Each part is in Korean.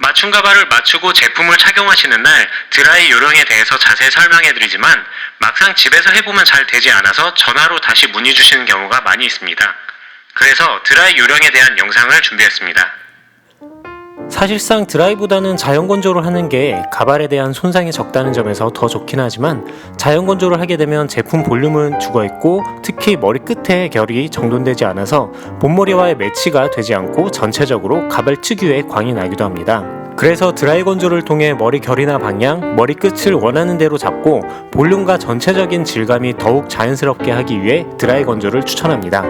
맞춤 가발을 맞추고 제품을 착용하시는 날 드라이 요령에 대해서 자세히 설명해드리지만 막상 집에서 해보면 잘 되지 않아서 전화로 다시 문의 주시는 경우가 많이 있습니다. 그래서 드라이 요령에 대한 영상을 준비했습니다. 사실상 드라이보다는 자연 건조를 하는 게 가발에 대한 손상이 적다는 점에서 더 좋긴 하지만 자연 건조를 하게 되면 제품 볼륨은 죽어있고 특히 머리 끝에 결이 정돈되지 않아서 본머리와의 매치가 되지 않고 전체적으로 가발 특유의 광이 나기도 합니다. 그래서 드라이 건조를 통해 머리 결이나 방향, 머리 끝을 원하는 대로 잡고 볼륨과 전체적인 질감이 더욱 자연스럽게 하기 위해 드라이 건조를 추천합니다.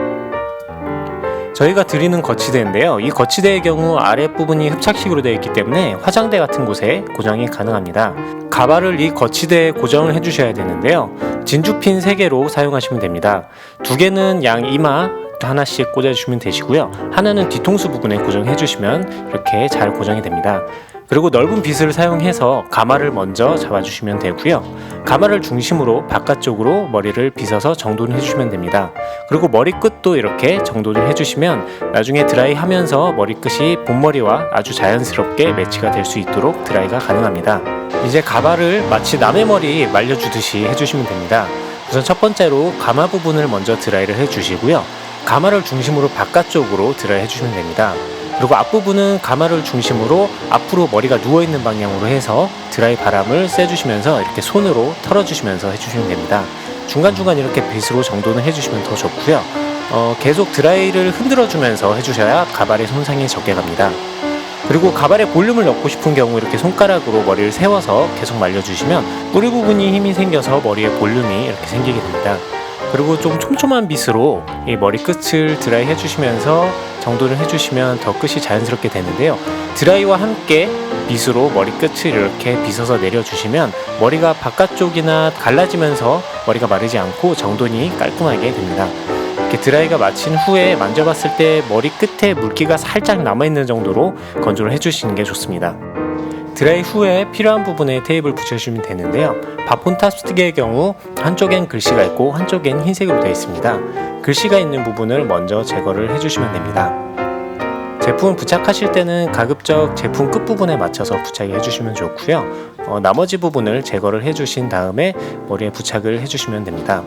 저희가 드리는 거치대인데요. 이 거치대의 경우 아랫부분이 흡착식으로 되어 있기 때문에 화장대 같은 곳에 고정이 가능합니다. 가발을 이 거치대에 고정을 해주셔야 되는데요. 진주핀 3개로 사용하시면 됩니다. 2개는 양 이마 하나씩 꽂아주시면 되시고요. 하나는 뒤통수 부분에 고정해주시면 이렇게 잘 고정이 됩니다. 그리고 넓은 빗을 사용해서 가마를 먼저 잡아주시면 되고요. 가마를 중심으로 바깥쪽으로 머리를 빗어서 정돈을 해주시면 됩니다. 그리고 머리끝도 이렇게 정돈을 해주시면 나중에 드라이 하면서 머리끝이 본머리와 아주 자연스럽게 매치가 될 수 있도록 드라이가 가능합니다. 이제 가발을 마치 남의 머리 말려주듯이 해주시면 됩니다. 우선 첫 번째로 가마 부분을 먼저 드라이를 해주시고요. 가마를 중심으로 바깥쪽으로 드라이 해주시면 됩니다. 그리고 앞부분은 가마를 중심으로 앞으로 머리가 누워있는 방향으로 해서 드라이 바람을 쐬주시면서 이렇게 손으로 털어주시면서 해주시면 됩니다. 중간중간 이렇게 빗으로 정돈을 해주시면 더 좋고요. 계속 드라이를 흔들어주면서 해주셔야 가발의 손상이 적게 갑니다. 그리고 가발에 볼륨을 넣고 싶은 경우 이렇게 손가락으로 머리를 세워서 계속 말려주시면 뿌리 부분이 힘이 생겨서 머리에 볼륨이 이렇게 생기게 됩니다. 그리고 좀 촘촘한 빗으로 이 머리 끝을 드라이 해주시면서 정돈을 해주시면 더 끝이 자연스럽게 되는데요. 드라이와 함께 빗으로 머리 끝을 이렇게 빗어서 내려주시면 머리가 바깥쪽이나 갈라지면서 머리가 마르지 않고 정돈이 깔끔하게 됩니다. 이렇게 드라이가 마친 후에 만져봤을 때 머리 끝에 물기가 살짝 남아있는 정도로 건조를 해주시는 게 좋습니다. 드라이 후에 필요한 부분에 테이프를 붙여주시면 되는데요. 바폰탑 스틱의 경우 한쪽엔 글씨가 있고 한쪽엔 흰색으로 되어 있습니다. 글씨가 있는 부분을 먼저 제거를 해주시면 됩니다. 제품을 부착하실 때는 가급적 제품 끝부분에 맞춰서 부착해 주시면 좋고요. 나머지 부분을 제거를 해주신 다음에 머리에 부착을 해주시면 됩니다.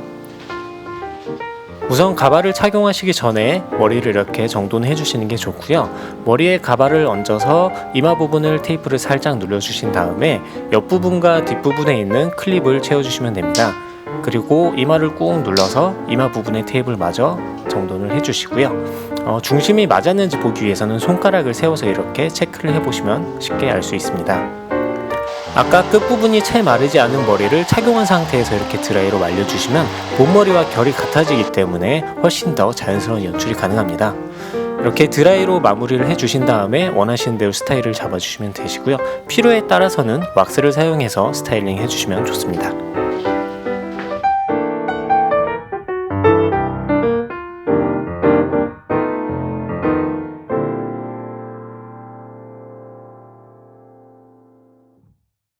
우선 가발을 착용하시기 전에 머리를 이렇게 정돈해 주시는 게 좋고요. 머리에 가발을 얹어서 이마 부분을 테이프를 살짝 눌러주신 다음에 옆부분과 뒷부분에 있는 클립을 채워주시면 됩니다. 그리고 이마를 꾹 눌러서 이마 부분에 테이프를 마저 정돈을 해주시고요. 중심이 맞았는지 보기 위해서는 손가락을 세워서 이렇게 체크를 해보시면 쉽게 알 수 있습니다. 아까 끝부분이 채 마르지 않은 머리를 착용한 상태에서 이렇게 드라이로 말려주시면 본머리와 결이 같아지기 때문에 훨씬 더 자연스러운 연출이 가능합니다. 이렇게 드라이로 마무리를 해주신 다음에 원하시는 대로 스타일을 잡아주시면 되시고요. 필요에 따라서는 왁스를 사용해서 스타일링 해주시면 좋습니다.